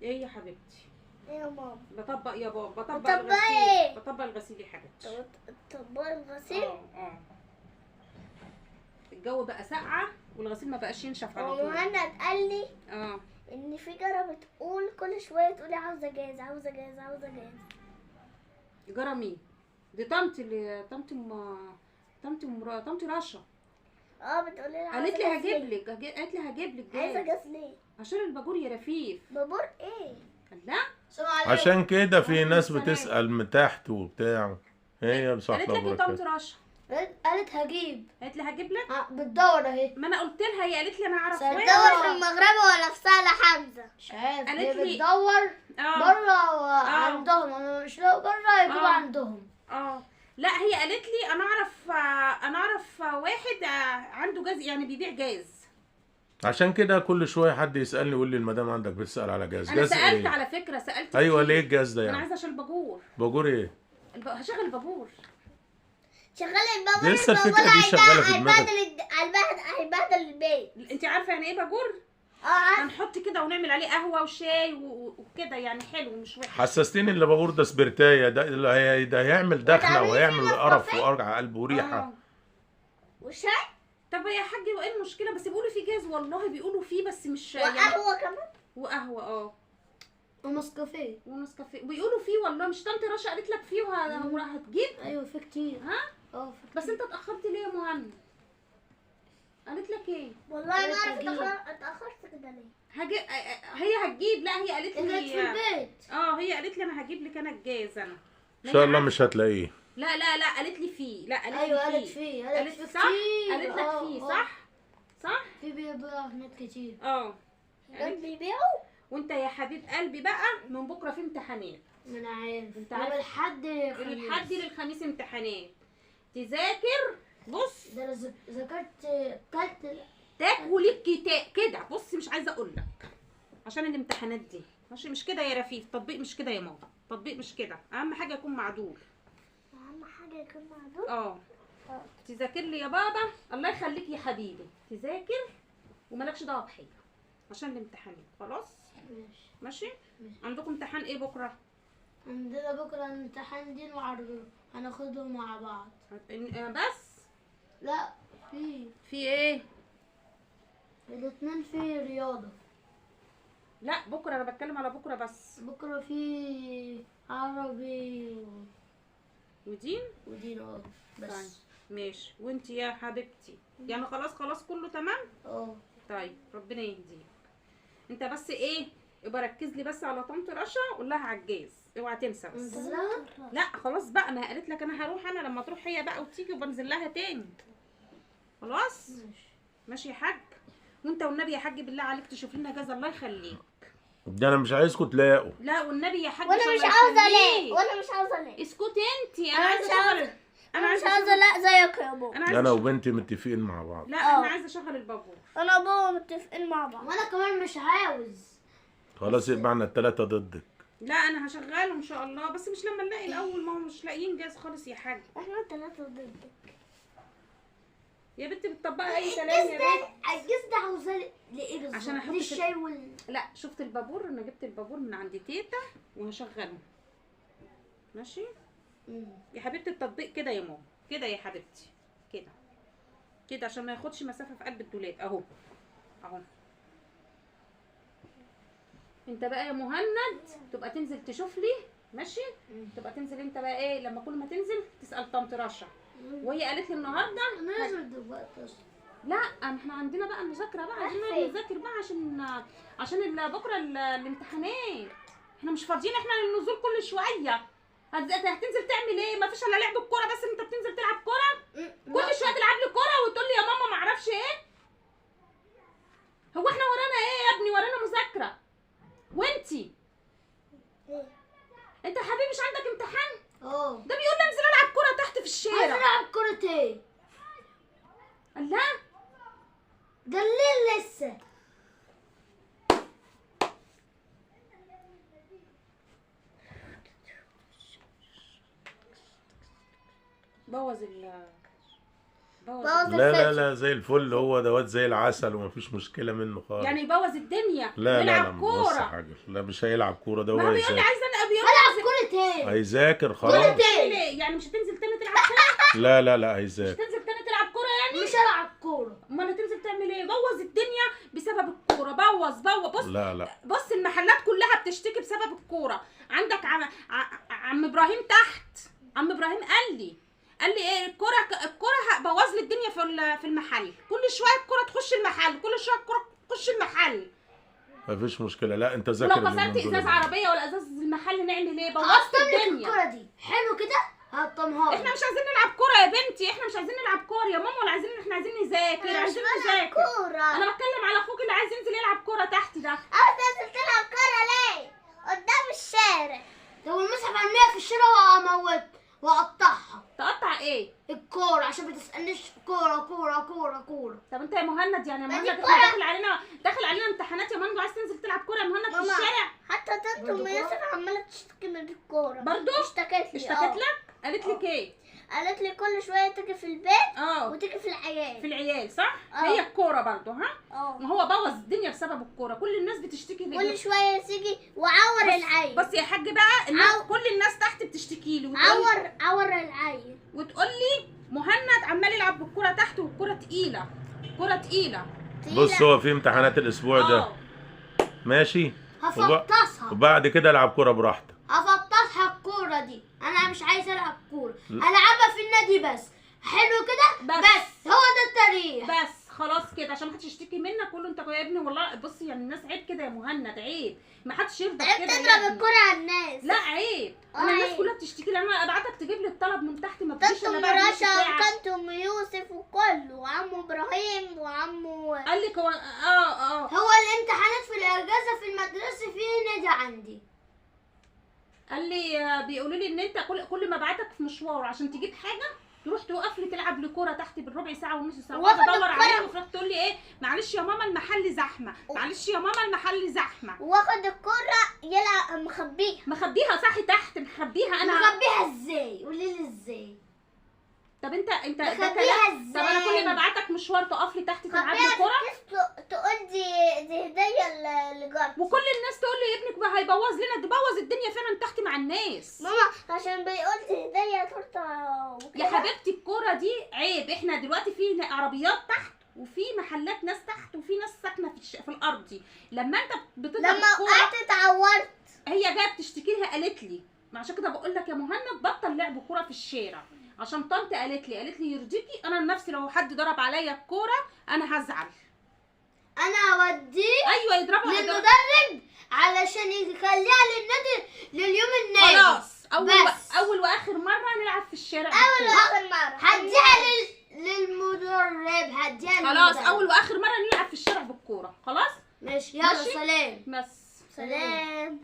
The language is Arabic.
ايه يا حبيبتي؟ ايه يا ماما؟ بطبق يا بابا، بطبق بتطبقي الغسيل. ايه؟ بطبق الغسيل يا حبيبتي. تطبقي الغسيل؟ اه. الجو بقى ساقعه والغسيل ما بقاش ينشف على طول. ومهند قال لي اه ان في جرة بتقول كل شويه تقولي عاوزه جاز عاوزه جاز عاوزه جاز. جرى مين؟ دي طنط اللي طنط رشا. بتقولي لي قالت لي عاوزة جاز هجيب ليه؟ لك، قالت لي هجيب لك عايزه جاز جاز ليه؟ عشان الباجور يا رفيف. بابور ايه؟ قال لا. السلام عليكم. عشان كده في وعليكم ناس السلام. بتسأل من تحت وبتاع. هي قالت بصحة لك ايه طنط وبركاته. رشا؟ قالت هجيب. قالت لي هجيب لك. بتدور اهي. ما انا قلت لها، هي قالت لي انا اعرف بتدور واحد. في المغربة ولا في سهل حمزة؟ مش عارف. قالت هي لي بتدور بره عندهم. انا مش لو بره يجيبوا عندهم. لا هي قالت لي انا اعرف واحد عنده جاز، يعني بيبيع جاز. عشان كده كل شوية حد يسألني يقول لي المدام عندك بتسأل على جاز. انا جاز سالت ايه؟ على فكره، سالت ايوه كتير. ليه الجاز ده انا يعني؟ عايزه عشان الباجور. باجور ايه؟ هشغل الباجور. شغال البابور. لسه الفكرة دي شغالة في دماغك. هيبهدل البيت. انت عارفه يعني ايه باجور؟ عارف. هنحط كده ونعمل عليه قهوه وشاي وكده، يعني حلو مش وحش. حسستيني اللي باجور ده سبرتاية، ده هيعمل دخنة وهيعمل قرف وارجع قلب وريحة. وشاي. طب يا حاجه وايه المشكله؟ بس بيقولوا في جاز، والله بيقولوا فيه، بس مش وقهوة كمان. وقهوه ونسكافيه. ونسكافيه بيقولوا فيه، والله مش طنط رشا قالت لك فيه وهتجيب؟ ايوه في كتير. ها؟ بس انت اتاخرت ليه يا مهند؟ قالت لك ايه؟ والله ما اعرف اتاخرت كده ليه. هي هتجيب. لا هي قالت كانت لي في البيت. هي قالت لي انا هجيب لك انا الجاز انا. ان شاء الله مش هتلاقيه. لا قالت لي فيه. لا قالت ايوه لي قالت فيه. قالت فيه صح. كتير. قالت لك فيه صح. في بيبيعوا هناك كتير. قالت بيبيعوا. وانت يا حبيب قلبي بقى من بكره في امتحانات. ما انا عارف. انت عارف الحد للخميس امتحانات. تذاكر. بص ده انا ذاكرت كلت. وليك كتاب كده. بص مش عايزه اقول لك عشان الامتحانات دي ماشي. مش كده يا رفيف، تطبيق مش كده يا ماما، تطبيق مش كده. اهم حاجه يكون معدول. اهم حاجه يكون معدول. تذاكر لي يا بابا. الله يخليك يا حبيبي، تذاكر ومالكش دعوه بحاجه عشان الامتحانات. خلاص ماشي. عندكم امتحان ايه بكره؟ عندنا بكره امتحان دين وعربي، هناخدهم مع بعض. بس لا في ايه؟ الاثنين في رياضه. لا بكره انا بتكلم على بكره بس. بكره في عربي ودين بس. طيب ماشي. وانت يا حبيبتي يعني خلاص كله تمام. طيب ربنا يهديك. انت بس ايه، يبقى ركز لي بس على طنط رشا، قول لها على الجاز، اوعى تنسى بس. لا خلاص بقى، ما قالت لك انا هروح، انا لما تروح هي بقى وتيجي وبنزل لها تاني. خلاص ماشي يا حاج. وانت والنبي يا حاج بالله عليك تشوف لنا جاز، الله يخليك. ده انا مش عايزكم تلاقوا. لا والنبي يا حاج. وانا مش عاوزه ليه. اسكتي انت. انا عايزه اشغل. انا مش عاوزه لا زيك يا بابا. انا وبنتي متفقين مع بعض. لا انا عايزه اشغل البابور. انا وبابا متفقين مع بعض. وانا كمان مش عاوز. خلاص يبقى احنا الثلاثه ضدك. لا انا هشغله ان شاء الله، بس مش لما نلاقي الاول، ما هو مش لاقيين جاز خالص يا حاج. احنا الثلاثه ضدك يا بنتي بتطبقي اي كلام يا بنتي. الجاز ده عاوزاه لايه بالظبط؟ عشان احط للشاي لا شفت البابور، انا جبت البابور من عند تيتا وهشغله. ماشي يا حبيبتي. التطبيق كده يا ماما، كده يا حبيبتي، كده عشان ما ياخدش مسافه في قلب الدولاب. اهو انت بقى يا مهند تبقى تنزل تشوف لي. ماشي. تبقى تنزل انت بقى ايه، لما كل ما تنزل تسال طنط رشا. وهي قالت لي النهارده نازل دلوقتي اصلا. لا احنا عندنا بقى المذاكره بقى، عايزين نذاكر بقى عشان بكره الامتحانات. احنا مش فاضيين احنا للنزول كل شويه. هتنزل تعمل ايه؟ ما فيش الا لعب الكوره بس. انت بتنزل تلعب كوره كل شويه، تلعب لي كوره وتقول لي يا ماما ما اعرفش ايه. هو احنا ورانا ايه يا ابني؟ ورانا مذاكره. وانتي انت يا حبيبي مش عندك امتحان؟ ده بيقول لي انزل العب كوره تحت في الشارع. عايز العب كوره ايه؟ الله جليل لسه. لا زي الفل، هو دوت زي العسل ومفيش مشكله منه خالص. يعني يبوظ الدنيا. لا يلعب كوره. حاجه. لا مش هيلعب كوره، ده هو ما بيقول لي عايز انا هلعب كورة تاني. هيذاكر خلاص. ليه؟ يعني مش هتنزل تاني تلعب كوره؟ لا مش هيذاكر. هتنزل تاني تلعب كوره يعني؟ مش هلعب كورة. امال هتنزل تعمل ايه؟ بوظ الدنيا بسبب الكوره. بوظ. بص لا بص المحلات كلها بتشتكي بسبب الكوره. عندك عم ابراهيم تحت. عم ابراهيم قال لي ايه، الكوره بوظ لي الدنيا في المحل. كل شويه الكوره تخش المحل، كل شويه الكوره تخش المحل. مفيش مشكله. لا انت ذاكر. ولو كسرت ازاز عربيه ولا ازاز المحل نعمل ايه؟ بوظت الدنيا. الكورة دي حلو كده هقطمها. احنا مش عايزين نلعب كوره يا بنتي، احنا مش عايزين نلعب كوره يا ماما، ولا عايزين، احنا عايزين نذاكر. عايزين نذاكر. انا بتكلم على اخوك اللي عايز ينزل يلعب كوره تحت ده. تنزل تلعب كورة ليه؟ قدام الشارع. لو المسح ارميها في الشارع واموت واقطعها. تقطع ايه؟ الكورة، عشان ما تسألنيش كورة. طب انت يا مهند، يعني يا مهند داخل علينا امتحانات يا مهند، وعايز تنزل تلعب كوره يا مهند في الشارع؟ حتى طنط ام ياسر عمالة تشتكي من الكورة. برضو اشتكت لك؟ قالت لك ايه؟ قالت لي كل شوية تيجي في البيت اه وتيجي في العيال. في العيال صح؟ هي الكوره برضو. ها؟ ما هو بوظ الدنيا بسبب الكوره. كل الناس بتشتكي كل شوية تيجي وعور العيل. بس يا حاج بقى كل الناس تحت بتشتكي لي عور العيل، وتقول لي مهند عمال يلعب بالكوره تحت، والكوره تقيله. الكوره تقيله. بص هو في امتحانات الاسبوع ده ماشي. هفطسها وبعد كده العب كوره براحتك. هفطسها الكوره دي. انا مش عايزه العب كوره، العبها في النادي بس. حلو كده بس هو ده التاريخ. بس خلاص كده عشان محدش يشتكي منك. كله انت يا ابني والله. بص يعني الناس عيب كده يا مهند، عيب. ما حدش يرضى كده. عيب تضرب الكوره على الناس. لا عيب. انا الناس كلها بتشتكي لي. انا ابعتك تجيب لي الطلب من تحت، ما بتجيش الا بعد نص ساعه. كانت ام يوسف وكله وعمو ابراهيم وعمو قال لك هو هو الامتحانات في الاجازه في المدرسه في نادي عندي. قال لي بيقولوا لي ان انت كل ما ابعتك في مشوار عشان تجيب حاجه تروح توقف لي تلعب لي كوره تحت بالربع ساعه ونص ساعه. ادور عليها وتروح تقول لي ايه، معلش يا ماما المحل زحمه، معلش يا ماما المحل زحمه. واخد الكوره يلعب مخبيها صح تحت مخبيها. انا مخبيها ازاي؟ قولي لي ازاي. طب انت ده مخبيها ازاي؟ طب انا كل ما ابعتك مشوار تقف لي تحت تلعب لي كوره. تقول دي هديه لجارتي، وكل الناس تقول لي ابنك ما هيبوظ لنا. ده بوظ الدنيا فعلا تحت مع الناس. ماما عشان بيقول دي هديه تورته يا حبيبتي. الكوره دي عيب. احنا دلوقتي في عربيات تحت، وفي محلات ناس تحت، وفي ناس ساكنه في الارض دي. لما انت بتضرب لما وقعت اتعورت. هي جايه بتشتكي لها، قالت لي عشان كده بقول لك يا مهند بطل لعب كوره في الشارع. عشان طنط قالت لي يرضيكي. انا نفسي لو حد ضرب عليا الكوره انا هزعل. انا اوديه ايوه يضربها للمدرب علشان يخليها للنادي لليوم النادي. خلاص اول واخر مره نلعب في الشارع. اول واخر مره هديها للمدرب. خلاص اول واخر مره نلعب في الشارع بالكوره. خلاص ماشي. يلا سلام. بس سلام.